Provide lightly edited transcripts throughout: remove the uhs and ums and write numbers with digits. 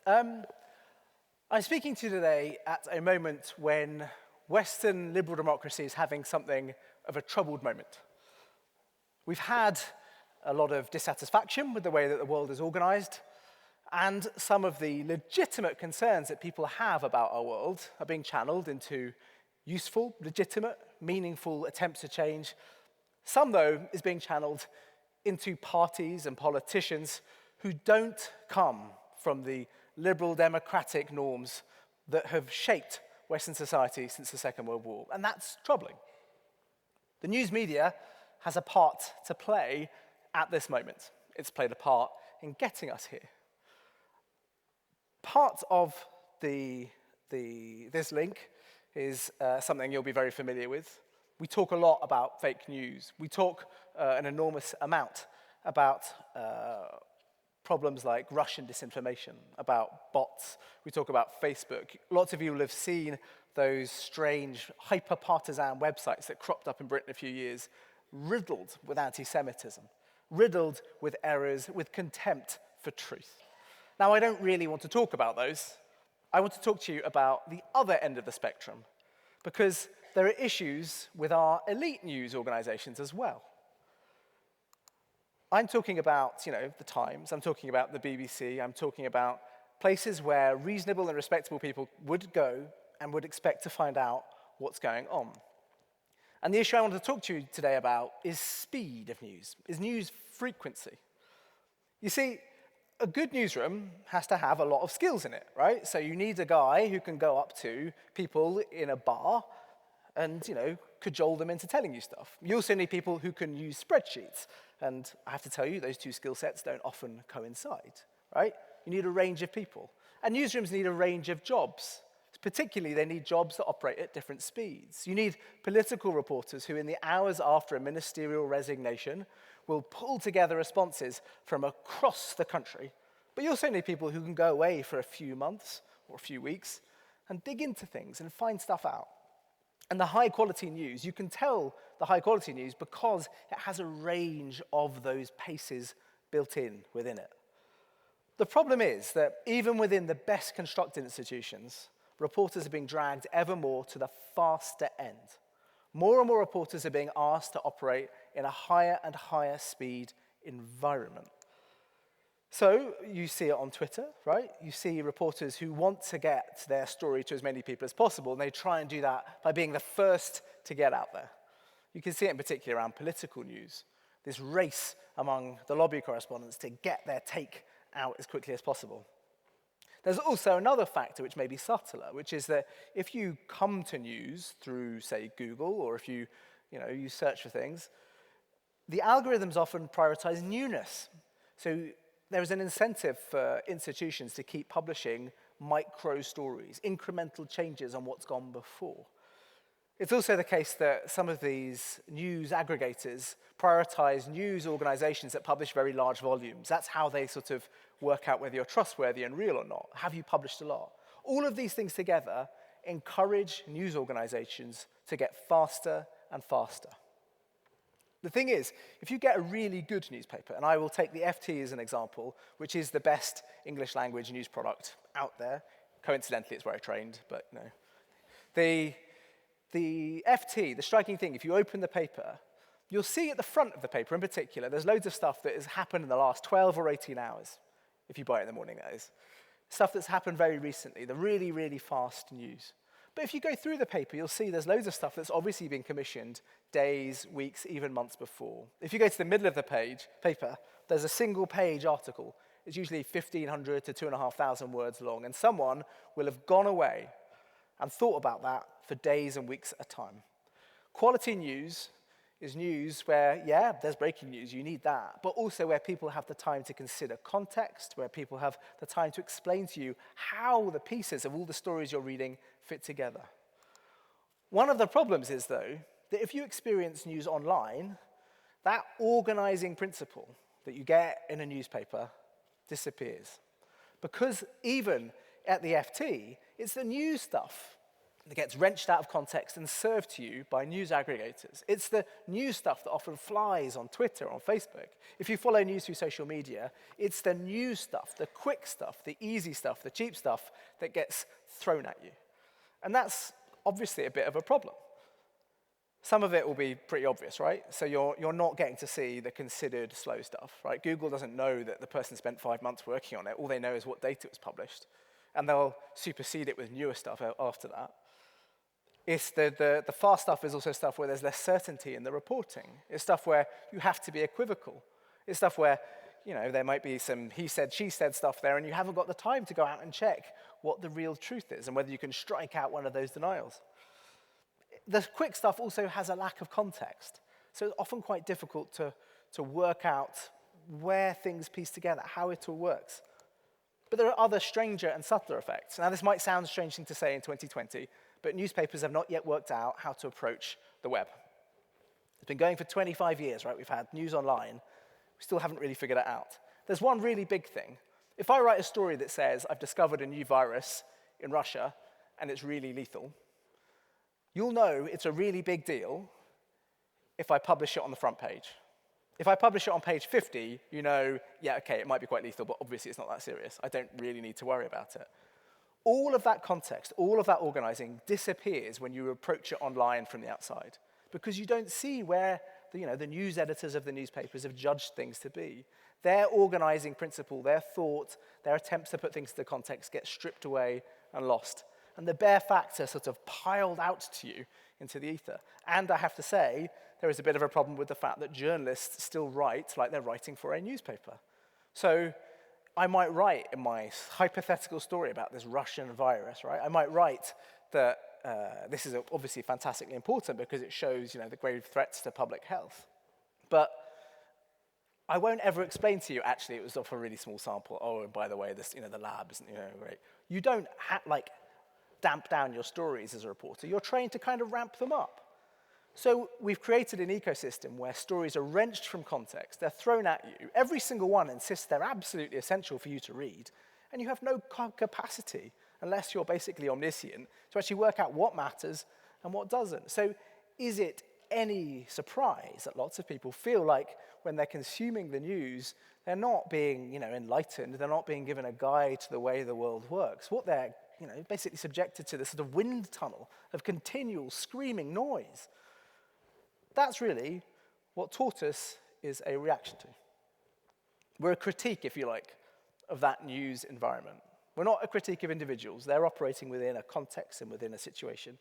I'm speaking to you today at a moment when Western liberal democracy is having something of a troubled moment. We've had a lot of dissatisfaction with the way that the world is organized, and some of the legitimate concerns that people have about our world are being channeled into useful, legitimate, meaningful attempts to change. Some, though, is being channeled into parties and politicians who don't come from the liberal democratic norms that have shaped Western society since the Second World War, and that's troubling. The news media has a part to play at this moment. It's played a part in getting us here. Part of this link is something you'll be very familiar with. We talk a lot about fake news. We talk an enormous amount about problems like Russian disinformation, about bots. We talk about Facebook. Lots of you will have seen those strange, hyper-partisan websites that cropped up in Britain a few years, riddled with anti-Semitism, riddled with errors, with contempt for truth. Now, I don't really want to talk about those. I want to talk to you about the other end of the spectrum, because there are issues with our elite news organizations as well. I'm talking about, the Times, I'm talking about the BBC, I'm talking about places where reasonable and respectable people would go and would expect to find out what's going on. And the issue I want to talk to you today about is speed of news, is news frequency. You see, a good newsroom has to have a lot of skills in it, right? So you need a guy who can go up to people in a bar and, cajole them into telling you stuff. You also need people who can use spreadsheets. And I have to tell you, those two skill sets don't often coincide, right? You need a range of people. And newsrooms need a range of jobs. Particularly, they need jobs that operate at different speeds. You need political reporters who, in the hours after a ministerial resignation, will pull together responses from across the country. But you also need people who can go away for a few months or a few weeks and dig into things and find stuff out. And the high-quality news, you can tell the high-quality news because it has a range of those paces built in within it. The problem is that even within the best-constructed institutions, reporters are being dragged ever more to the faster end. More and more reporters are being asked to operate in a higher and higher speed environment. So you see it on Twitter, right? You see reporters who want to get their story to as many people as possible, and they try and do that by being the first to get out there. You can see it in particular around political news, this race among the lobby correspondents to get their take out as quickly as possible. There's also another factor which may be subtler, which is that if you come to news through, say, Google, or if you search for things, the algorithms often prioritize newness. So there is an incentive for institutions to keep publishing micro stories, incremental changes on what's gone before. It's also the case that some of these news aggregators prioritize news organizations that publish very large volumes. That's how they sort of work out whether you're trustworthy and real or not. Have you published a lot? All of these things together encourage news organizations to get faster and faster. The thing is, if you get a really good newspaper, and I will take the FT as an example, which is the best English language news product out there. Coincidentally, it's where I trained, but The FT, the striking thing, if you open the paper, you'll see at the front of the paper in particular, there's loads of stuff that has happened in the last 12 or 18 hours, if you buy it in the morning, that is. Stuff that's happened very recently, the really, really fast news. But if you go through the paper, you'll see there's loads of stuff that's obviously been commissioned days, weeks, even months before. If you go to the middle of the paper, there's a single-page article. It's usually 1,500 to 2,500 words long, and someone will have gone away and thought about that for days and weeks at a time. Quality news is news where, there's breaking news, you need that, but also where people have the time to consider context, where people have the time to explain to you how the pieces of all the stories you're reading fit together. One of the problems is, though, that if you experience news online, that organizing principle that you get in a newspaper disappears. Because even at the FT, it's the news stuff, that gets wrenched out of context and served to you by news aggregators. It's the news stuff that often flies on Twitter or on Facebook. If you follow news through social media, it's the news stuff, the quick stuff, the easy stuff, the cheap stuff that gets thrown at you. And that's obviously a bit of a problem. Some of it will be pretty obvious, right? So you're not getting to see the considered slow stuff, right? Google doesn't know that the person spent 5 months working on it. All they know is what date it was published. And they'll supersede it with newer stuff after that. It's the fast stuff is also stuff where there's less certainty in the reporting. It's stuff where you have to be equivocal. It's stuff where, there might be some he said, she said stuff there, and you haven't got the time to go out and check what the real truth is and whether you can strike out one of those denials. The quick stuff also has a lack of context. So it's often quite difficult to work out where things piece together, how it all works. But there are other stranger and subtler effects. Now, this might sound a strange thing to say in 2020, but newspapers have not yet worked out how to approach the web. It's been going for 25 years, right? We've had news online. We still haven't really figured it out. There's one really big thing. If I write a story that says, I've discovered a new virus in Russia, and it's really lethal, you'll know it's a really big deal if I publish it on the front page. If I publish it on page 50, yeah, okay, it might be quite lethal, but obviously it's not that serious. I don't really need to worry about it. All of that context, all of that organizing disappears when you approach it online from the outside, because you don't see where the news editors of the newspapers have judged things to be. Their organizing principle, their thought, their attempts to put things into context get stripped away and lost. And the bare facts are sort of piled out to you into the ether. And I have to say, there is a bit of a problem with the fact that journalists still write like they're writing for a newspaper. So I might write in my hypothetical story about this Russian virus, right? I might write that this is obviously fantastically important because it shows, the grave threats to public health. But I won't ever explain to you, actually, it was off a really small sample. Oh, and by the way, this, the lab isn't, great. You don't damp down your stories as a reporter. You're trained to kind of ramp them up. So we've created an ecosystem where stories are wrenched from context, they're thrown at you. Every single one insists they're absolutely essential for you to read, and you have no capacity, unless you're basically omniscient, to actually work out what matters and what doesn't. So is it any surprise that lots of people feel like when they're consuming the news, they're not being enlightened, they're not being given a guide to the way the world works? What they're basically subjected to this sort of wind tunnel of continual screaming noise. That's really what Tortoise is a reaction to. We're a critique, if you like, of that news environment. We're not a critique of individuals. They're operating within a context and within a situation.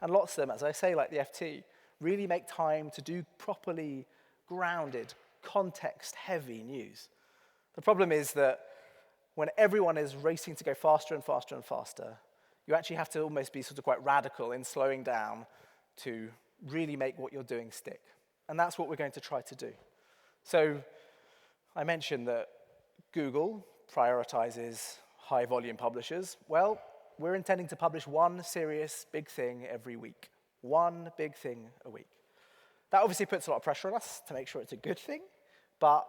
And lots of them, as I say, like the FT, really make time to do properly grounded, context-heavy news. The problem is that when everyone is racing to go faster and faster and faster, you actually have to almost be sort of quite radical in slowing down to really make what you're doing stick. And that's what we're going to try to do. So I mentioned that Google prioritizes high-volume publishers. Well, we're intending to publish one serious big thing every week. One big thing a week. That obviously puts a lot of pressure on us to make sure it's a good thing, but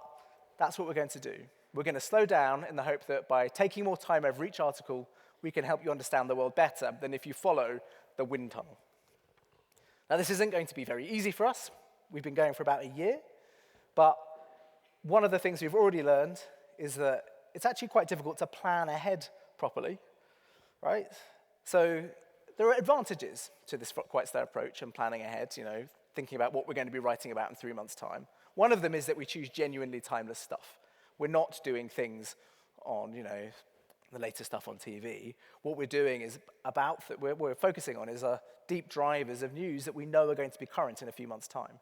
that's what we're going to do. We're going to slow down in the hope that by taking more time over each article, we can help you understand the world better than if you follow the wind tunnel. Now, this isn't going to be very easy for us. We've been going for about a year, but one of the things we've already learned is that it's actually quite difficult to plan ahead properly, right? So there are advantages to this quite slow approach and planning ahead, thinking about what we're going to be writing about in 3 months' time. One of them is that we choose genuinely timeless stuff. We're not doing things on, the latest stuff on TV. What we're doing is we're focusing on is deep drivers of news that we know are going to be current in a few months' time.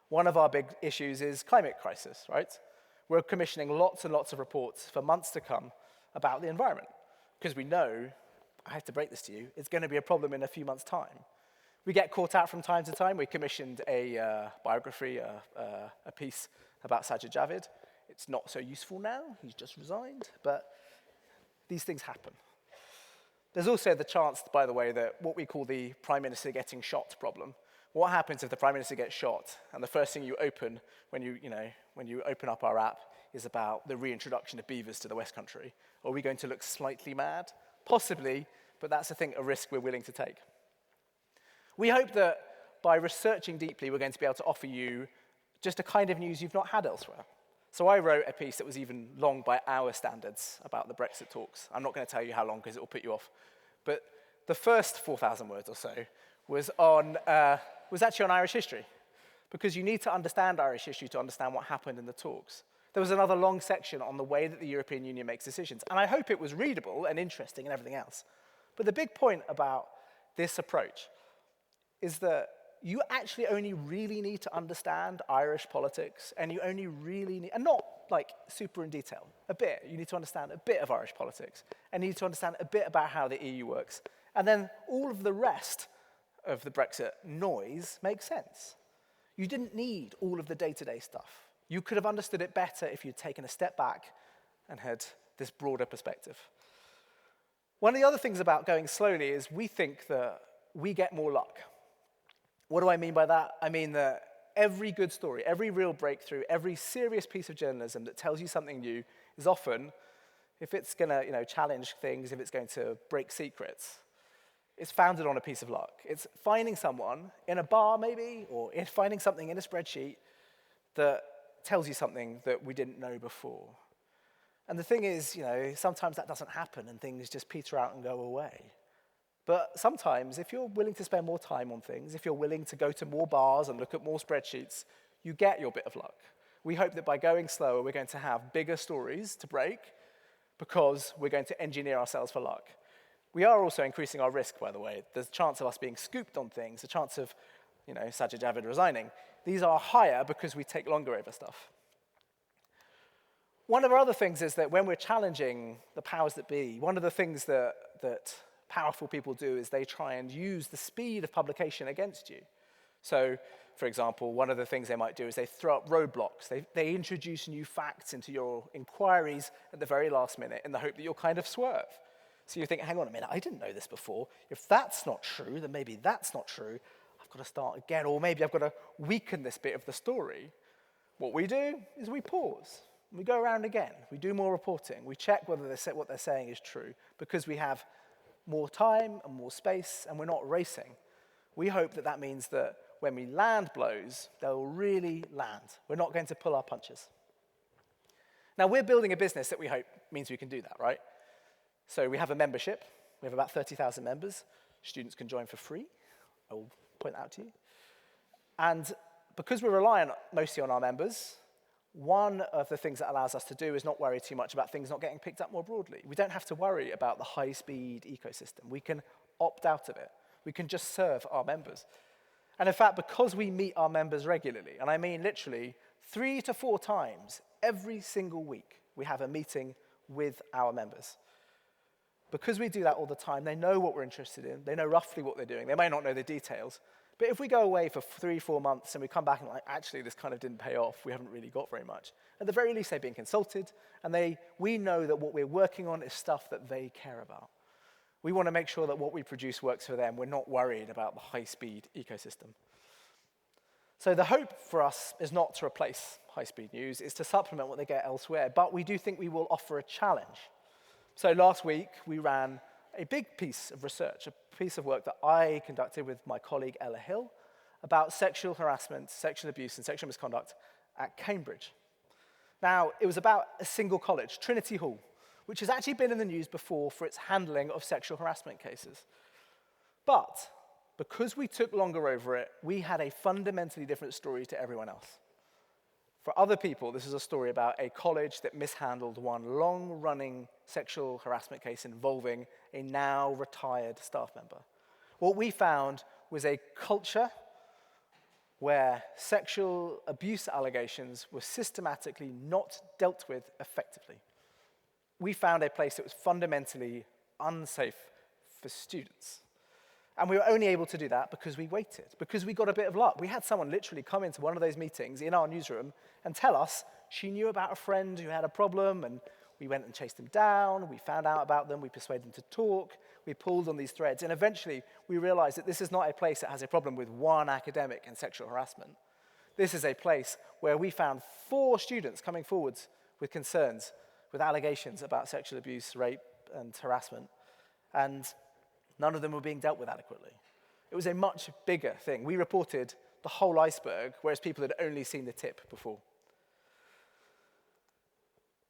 One of our big issues is climate crisis, right? We're commissioning lots and lots of reports for months to come about the environment, because we know, I have to break this to you, it's going to be a problem in a few months' time. We get caught out from time to time. We commissioned a biography, a piece about Sajid Javid. It's not so useful now. He's just resigned, but these things happen. There's also the chance, by the way, that what we call the Prime Minister getting shot problem. What happens if the Prime Minister gets shot and the first thing you open when you open up our app is about the reintroduction of beavers to the West Country? Are we going to look slightly mad? Possibly, but that's a risk we're willing to take. We hope that by researching deeply, we're going to be able to offer you just a kind of news you've not had elsewhere. So I wrote a piece that was even long by our standards about the Brexit talks. I'm not going to tell you how long because it will put you off. But the first 4,000 words or so was actually on Irish history, because you need to understand Irish history to understand what happened in the talks. There was another long section on the way that the European Union makes decisions, and I hope it was readable and interesting and everything else. But the big point about this approach is that you actually only really need to understand Irish politics, and you only really need, and not like super in detail, a bit. You need to understand a bit of Irish politics, and you need to understand a bit about how the EU works. And then all of the rest of the Brexit noise makes sense. You didn't need all of the day-to-day stuff. You could have understood it better if you'd taken a step back and had this broader perspective. One of the other things about going slowly is we think that we get more luck. What do I mean by that? I mean that every good story, every real breakthrough, every serious piece of journalism that tells you something new is often, if it's going to challenge things, if it's going to break secrets, it's founded on a piece of luck. It's finding someone in a bar maybe, or finding something in a spreadsheet that tells you something that we didn't know before. And the thing is, sometimes that doesn't happen and things just peter out and go away. But sometimes, if you're willing to spend more time on things, if you're willing to go to more bars and look at more spreadsheets, you get your bit of luck. We hope that by going slower, we're going to have bigger stories to break because we're going to engineer ourselves for luck. We are also increasing our risk, by the way. There's a chance of us being scooped on things, a chance of, Sajid Javid resigning. These are higher because we take longer over stuff. One of our other things is that when we're challenging the powers that be, one of the things that powerful people do is they try and use the speed of publication against you. So, for example, one of the things they might do is they throw up roadblocks. They introduce new facts into your inquiries at the very last minute in the hope that you'll kind of swerve. So you think, hang on a minute, I didn't know this before. If that's not true, then maybe that's not true. I've got to start again, or maybe I've got to weaken this bit of the story. What we do is we pause. We go around again. We do more reporting. We check whether what they're saying is true, because we have more time and more space, and we're not racing. We hope that means that when we land blows, they'll really land. We're not going to pull our punches. Now, we're building a business that we hope means we can do that, right? So we have a membership. We have about 30,000 members. Students can join for free. I will point that out to you. And because we're reliant mostly on our members, one of the things that allows us to do is not worry too much about things not getting picked up more broadly. We don't have to worry about the high-speed ecosystem. We can opt out of it. We can just serve our members. And in fact, because we meet our members regularly, and I mean literally 3 to 4 times every single week, we have a meeting with our members. Because we do that all the time, they know what we're interested in. They know roughly what they're doing. They may not know the details. But if we go away for 3-4 months and we come back and actually, this kind of didn't pay off, we haven't really got very much. At the very least, they're being consulted, and we know that what we're working on is stuff that they care about. We want to make sure that what we produce works for them. We're not worried about the high-speed ecosystem. So the hope for us is not to replace high-speed news, it's to supplement what they get elsewhere. But we do think we will offer a challenge. So last week, we ran a big piece of research, a piece of work that I conducted with my colleague Ella Hill about sexual harassment, sexual abuse, and sexual misconduct at Cambridge. Now, it was about a single college, Trinity Hall, which has actually been in the news before for its handling of sexual harassment cases. But because we took longer over it, we had a fundamentally different story to everyone else. For other people, this is a story about a college that mishandled one long-running sexual harassment case involving a now retired staff member. What we found was a culture where sexual abuse allegations were systematically not dealt with effectively. We found a place that was fundamentally unsafe for students. And we were only able to do that because we waited, because we got a bit of luck. We had someone literally come into one of those meetings in our newsroom and tell us she knew about a friend who had a problem, and we went and chased them down, we found out about them, we persuaded them to talk, we pulled on these threads, and eventually we realized that this is not a place that has a problem with one academic and sexual harassment. This is a place where we found 4 students coming forwards with concerns, with allegations about sexual abuse, rape, and harassment, and none of them were being dealt with adequately. It was a much bigger thing. We reported the whole iceberg, whereas people had only seen the tip before.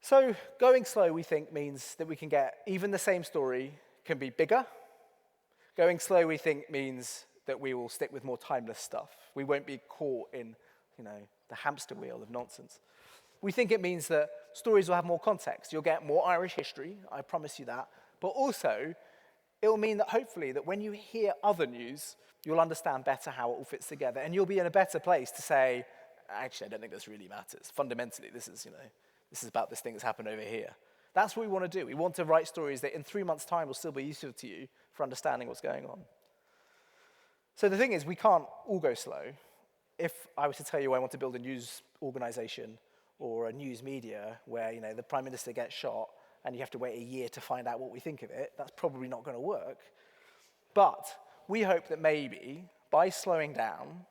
So going slow, we think, means that we can get even the same story can be bigger. Going slow, we think, means that we will stick with more timeless stuff. We won't be caught in, the hamster wheel of nonsense. We think it means that stories will have more context. You'll get more Irish history, I promise you that. But also, it will mean that hopefully that when you hear other news, you'll understand better how it all fits together. And you'll be in a better place to say, actually, I don't think this really matters. Fundamentally, this is about this thing that's happened over here. That's what we want to do. We want to write stories that in 3 months' time will still be useful to you for understanding what's going on. So the thing is, we can't all go slow. If I was to tell you I want to build a news organization or a news media where the Prime Minister gets shot and you have to wait a year to find out what we think of it, that's probably not going to work. But we hope that maybe by slowing down,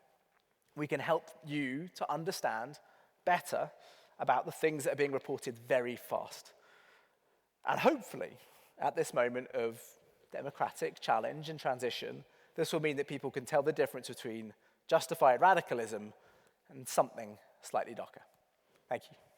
we can help you to understand better about the things that are being reported very fast. And hopefully, at this moment of democratic challenge and transition, this will mean that people can tell the difference between justified radicalism and something slightly darker. Thank you.